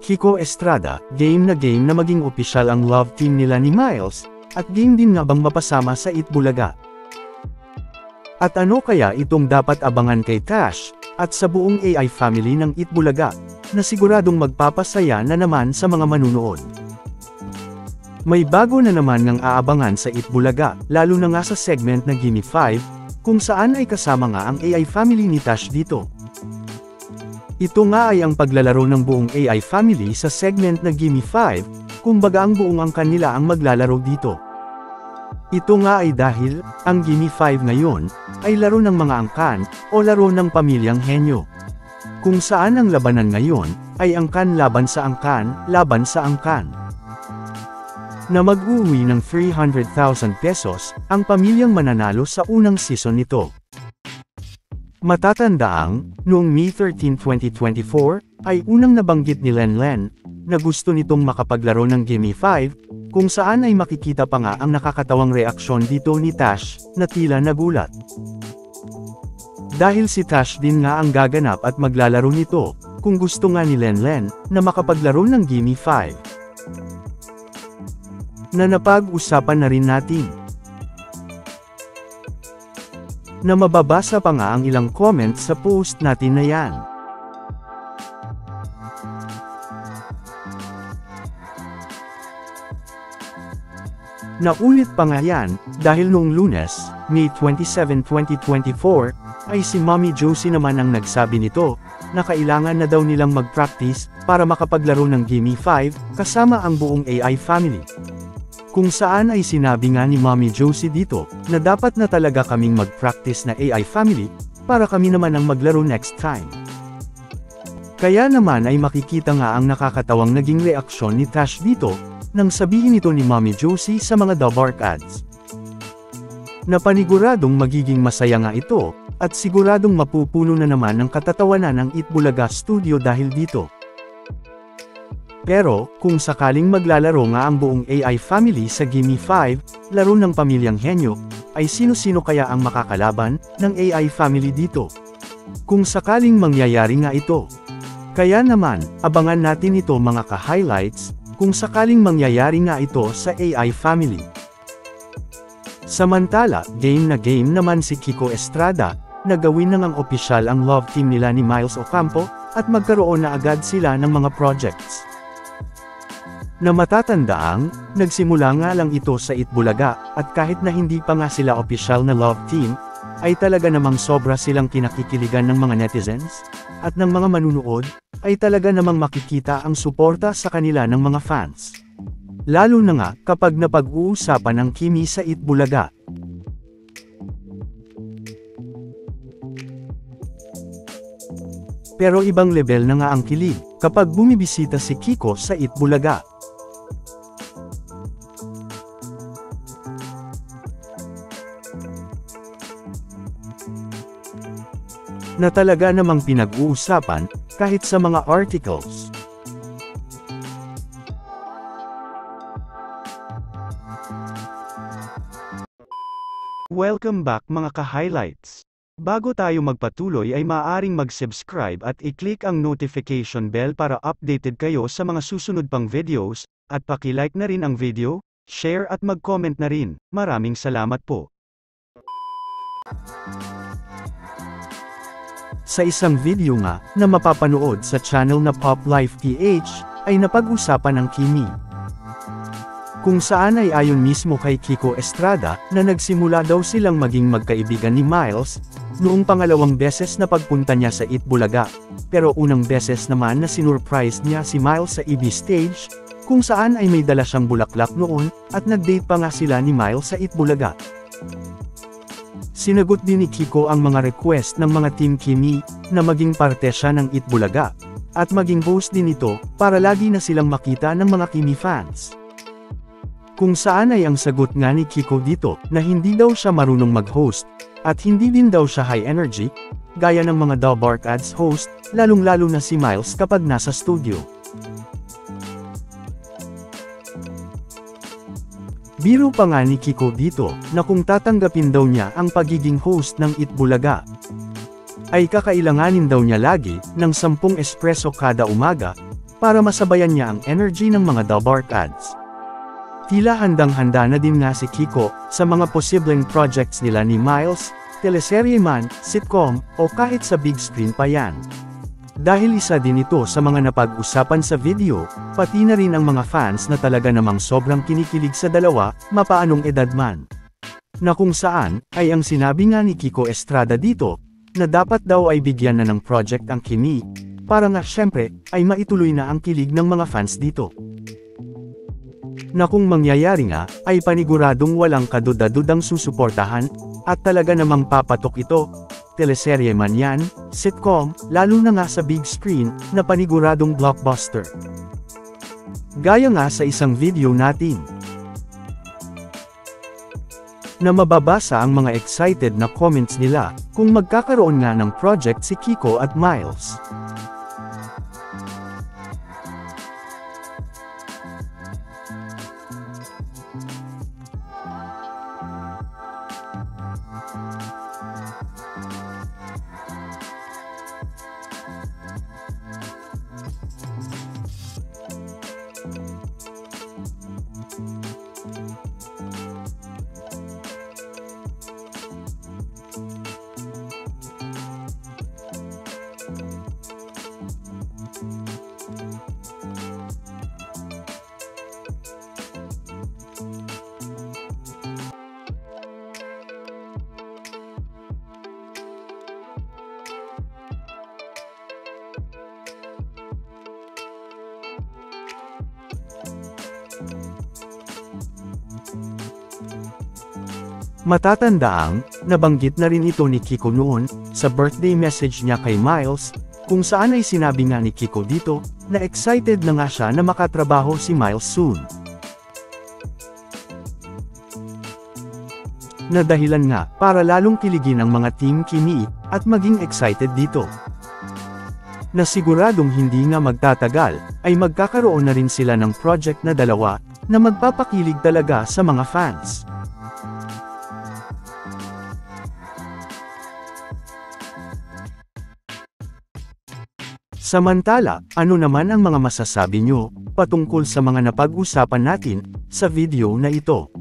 Kiko Estrada, game na maging opisyal ang love team nila ni Miles, at game din nga bang mapasama sa Itbulaga? At ano kaya itong dapat abangan kay Tash, at sa buong AI family ng Itbulaga, na siguradong magpapasaya na naman sa mga manunood? May bago na naman ngang aabangan sa Itbulaga, lalo na nga sa segment na Gimme 5, kung saan ay kasama nga ang AI family ni Tash dito. Ito nga ay ang paglalaro ng buong AI family sa segment na Gimme 5, kumbaga ang buong angkan nila ang maglalaro dito. Ito nga ay dahil, ang Gimme 5 ngayon, ay laro ng mga angkan, o laro ng pamilyang henyo. Kung saan ang labanan ngayon, ay angkan laban sa angkan, laban sa angkan. Na mag-uwi ng 300,000 pesos, ang pamilyang mananalo sa unang season nito. Matatandaang, noong May 13, 2024, ay unang nabanggit ni Lenlen, na gusto nitong makapaglaro ng Gimme 5, kung saan ay makikita pa nga ang nakakatawang reaksyon dito ni Tash, na tila nagulat. Dahil si Tash din nga ang gaganap at maglalaro nito, kung gusto nga ni Lenlen, na makapaglaro ng Gimme 5. Na napag-usapan na rin natin. Na mababasa pa nga ang ilang comments sa post natin na yan. Naulit pa nga yan, dahil noong Lunes, May 27, 2024, ay si Mommy Josie naman ang nagsabi nito, na kailangan na daw nilang mag-practice, para makapaglaro ng Gimme 5, kasama ang buong AI family. Kung saan ay sinabi nga ni Mommy Josie dito, na dapat na talaga kaming mag-practice na AI family, para kami naman ang maglaro next time. Kaya naman ay makikita nga ang nakakatawang naging reaksyon ni Tash dito, nang sabihin ito ni Mommy Josie sa mga Dabark ads. Na paniguradong magiging masaya nga ito, at siguradong mapupuno na naman ng katatawanan ng Itbulaga Studio dahil dito. Pero, kung sakaling maglalaro nga ang buong AI family sa Gimme 5, laro ng pamilyang henyo, ay sino-sino kaya ang makakalaban ng AI family dito? Kung sakaling mangyayari nga ito. Kaya naman, abangan natin ito mga ka-highlights, kung sakaling mangyayari nga ito sa AI family. Samantala, game naman si Kiko Estrada, na gawin na ngang opisyal ang love team nila ni Miles Ocampo, at magkaroon na agad sila ng mga projects. Na matatandaang, nagsimula nga lang ito sa Itbulaga, at kahit na hindi pa nga sila opisyal na love team, ay talaga namang sobra silang kinakikiligan ng mga netizens, at ng mga manunood, ay talaga namang makikita ang suporta sa kanila ng mga fans. Lalo na nga, kapag napag-uusapan ang Kimi sa Itbulaga. Pero ibang level na nga ang kilig, kapag bumibisita si Kiko sa Itbulaga. Na talaga namang pinag-uusapan, kahit sa mga articles. Welcome back mga ka-highlights. Bago tayo magpatuloy ay maaaring mag-subscribe at i-click ang notification bell para updated kayo sa mga susunod pang videos, at paki-like na rin ang video, share at mag-comment na rin. Maraming salamat po. Sa isang video nga, na mapapanood sa channel na Pop Life PH, ay napag-usapan ang Kimi. Kung saan ay ayon mismo kay Kiko Estrada, na nagsimula daw silang maging magkaibigan ni Miles, noong pangalawang beses na pagpunta niya sa Itbulaga, pero unang beses naman na sinurprise niya si Miles sa EB stage, kung saan ay may dala siyang bulaklak noon, at nag-date pa nga sila ni Miles sa Itbulaga. Sinagot din ni Kiko ang mga request ng mga Team Kimi, na maging parte siya ng Itbulaga, at maging host din ito, para lagi na silang makita ng mga Kimi fans. Kung saan ay ang sagot nga ni Kiko dito, na hindi daw siya marunong mag-host, at hindi din daw siya high energy, gaya ng mga Dabark ads host, lalong-lalo na si Miles kapag nasa studio. Biro pa nga ni Kiko dito, na kung tatanggapin daw niya ang pagiging host ng Itbulaga, ay kakailanganin daw niya lagi, ng 10 espresso kada umaga, para masabayan niya ang energy ng mga Dalbark ads. Tila handang-handa na din nga si Kiko sa mga posibleng projects nila ni Miles, teleserye man, sitcom, o kahit sa big screen pa yan. Dahil isa din ito sa mga napag-usapan sa video, pati na rin ang mga fans na talaga namang sobrang kinikilig sa dalawa, mapaanong edad man. Na kung saan, ay ang sinabi nga ni Kiko Estrada dito, na dapat daw ay bigyan na ng project ang Kimi, para nga syempre, ay maituloy na ang kilig ng mga fans dito. Na kung mangyayari nga, ay paniguradong walang kaduda-dudang susuportahan, at talaga namang papatok ito, teleserye man yan, sitcom, lalo na nga sa big screen, na paniguradong blockbuster. Gaya nga sa isang video natin, na mababasa ang mga excited na comments nila, kung magkakaroon nga ng project si Kiko at Miles. Matatandaang, nabanggit na rin ito ni Kiko noon, sa birthday message niya kay Miles, kung saan ay sinabi nga ni Kiko dito, na excited na nga siya na makatrabaho si Miles soon. Na dahilan nga, para lalong kiligin ang mga team Kimi, at maging excited dito. Na siguradong hindi nga magtatagal, ay magkakaroon na rin sila ng project na dalawa, na magpapakilig talaga sa mga fans. Samantala, ano naman ang mga masasabi nyo, patungkol sa mga napag-usapan natin, sa video na ito?